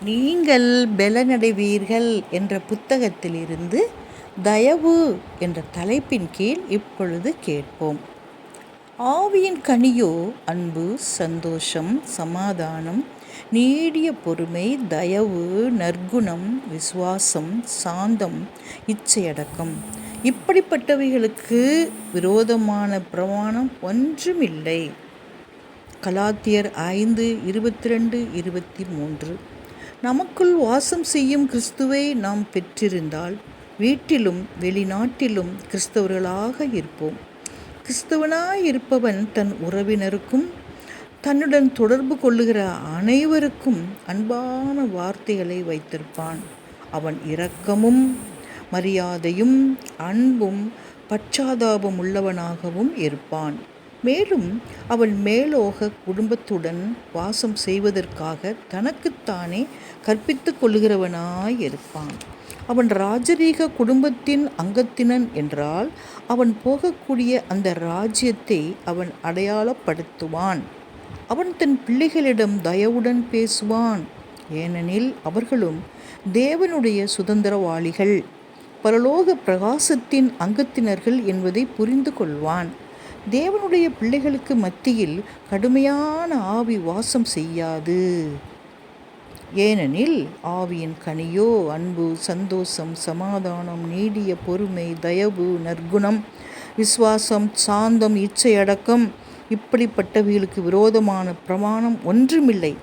நீங்கள் பெலனடைவீர்கள் என்ற புத்தகத்திலிருந்து தயவு என்ற தலைப்பின் கீழ் இப்பொழுது கேட்போம். ஆவியின் கனியோ அன்பு, சந்தோஷம், சமாதானம், நீடிய பொறுமை, தயவு, நற்குணம், விசுவாசம், சாந்தம், இச்சையடக்கம். இப்படிப்பட்டவைகளுக்கு விரோதமான பிரமாணம் ஒன்றுமில்லை. கலாத்தியர் 5:22-23. நமக்குள் வாசம் செய்யும் கிறிஸ்துவை நாம் பெற்றிருந்தால் வீட்டிலும் வெளிநாட்டிலும் கிறிஸ்தவர்களாக இருப்போம். கிறிஸ்தவனாயிருப்பவன் தன் உறவினருக்கும் தன்னுடன் தொடர்பு கொள்ளுகிற அனைவருக்கும் அன்பான வார்த்தைகளை வைத்திருப்பான். அவன் இரக்கமும் மரியாதையும் அன்பும் பச்சாதாபம் உள்ளவனாகவும் இருப்பான். மேலும் அவன் மேலோக குடும்பத்துடன் வாசம் செய்வதற்காக தனக்குத்தானே கற்பித்து கொள்ளுகிறவனாயிருப்பான். அவன் ராஜரீக குடும்பத்தின் அங்கத்தினன் என்றால் அவன் போகக்கூடிய அந்த ராஜ்யத்தை அவன் அடையாளப்படுத்துவான். அவன் தன் பிள்ளைகளிடம் தயவுடன் பேசுவான், ஏனெனில் அவர்களும் தேவனுடைய சுதந்திரவாளிகள், பரலோக பிரகாசத்தின் அங்கத்தினர்கள் என்பதை புரிந்து கொள்வான். தேவனுடைய பிள்ளைகளுக்கு மத்தியில் கடுமையான ஆவி வாசம் செய்யாது. ஏனெனில் ஆவியின் கனியோ அன்பு, சந்தோஷம், சமாதானம், நீடிய பொறுமை, தயவு, நற்குணம், விசுவாசம், சாந்தம், இச்சையடக்கம். இப்படிப்பட்டவைகளுக்கு விரோதமான பிரமாணம் ஒன்றுமில்லை.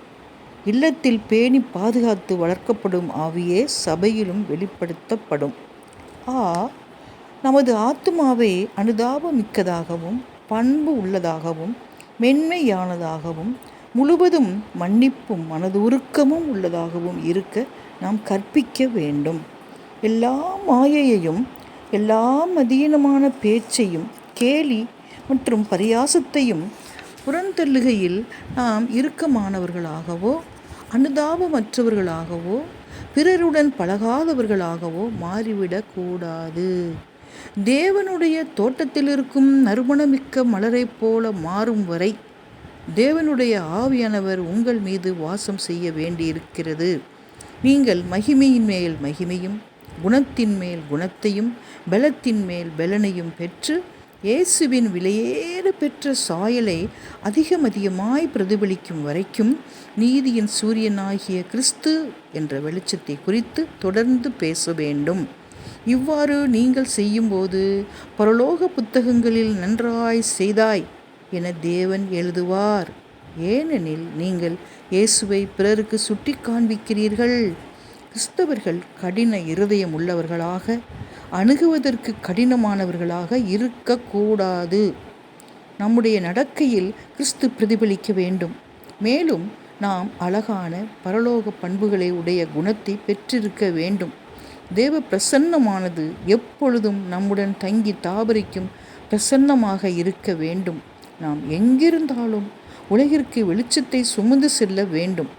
இல்லத்தில் பேணி பாதுகாத்து வளர்க்கப்படும் ஆவியே சபையிலும் வெளிப்படுத்தப்படும். நமது ஆத்துமாவை அனுதாபமிக்கதாகவும் பண்பு உள்ளதாகவும் மென்மையானதாகவும் முழுவதும் மன்னிப்பும் மனதுருக்கமும் உள்ளதாகவும் இருக்க நாம் கற்பிக்க வேண்டும். எல்லா மாயையையும் எல்லா மதீனமான பேச்சையும் கேலி மற்றும் பரியாசத்தையும் புறந்தள்ளுகையில் நாம் இறுக்கமானவர்களாகவோ அனுதாபமற்றவர்களாகவோ பிறருடன் பழகாதவர்களாகவோ மாறிவிடக்கூடாது. தேவனுடைய தோட்டத்தில் இருக்கும் நறுமணமிக்க மலரை போல மாறும் வரை தேவனுடைய ஆவியானவர் உங்கள் மீது வாசம் செய்ய வேண்டியிருக்கிறது. நீங்கள் மகிமையின் மேல் மகிமையும் குணத்தின் மேல் குணத்தையும் பலத்தின் மேல் பலனையும் பெற்று இயேசுவின் விலையேற பெற்ற சாயலை அதிகமாய் பிரதிபலிக்கும் வரைக்கும் நீதியின் சூரியனாகிய கிறிஸ்து என்ற வெளிச்சத்தை குறித்து தொடர்ந்து பேச வேண்டும். இவ்வாறு நீங்கள் செய்யும்போது பரலோக புத்தகங்களில் நன்றாய் செய்தாய் என தேவன் எழுதுவார். ஏனெனில் நீங்கள் இயேசுவை பிறருக்கு சுட்டி காண்பிக்கிறீர்கள். கிறிஸ்தவர்கள் கடின இருதயம் உள்ளவர்களாக, அணுகுவதற்கு கடினமானவர்களாக இருக்கக்கூடாது. நம்முடைய நடக்கையில் கிறிஸ்து பிரதிபலிக்க வேண்டும். மேலும் நாம் அழகான பரலோக பண்புகளை உடைய குணத்தை பெற்றிருக்க வேண்டும். தேவ பிரசன்னமானது எப்பொழுதும் நம்முடன் தங்கி தாபரிக்கும் பிரசன்னமாக இருக்க வேண்டும். நாம் எங்கிருந்தாலும் உலகிற்கு வெளிச்சத்தை சுமந்து செல்ல வேண்டும்.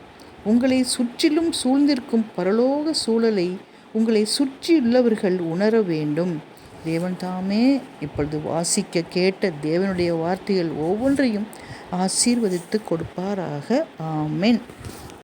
உங்களை சுற்றிலும் சூழ்ந்திருக்கும் பரலோக சூழலை உங்களை சுற்றியுள்ளவர்கள் உணர வேண்டும். தேவன் தாமே இப்பொழுது வாசிக்க கேட்ட தேவனுடைய வார்த்தைகள் ஒவ்வொன்றையும் ஆசீர்வதித்து கொடுப்பாராக. ஆமென்.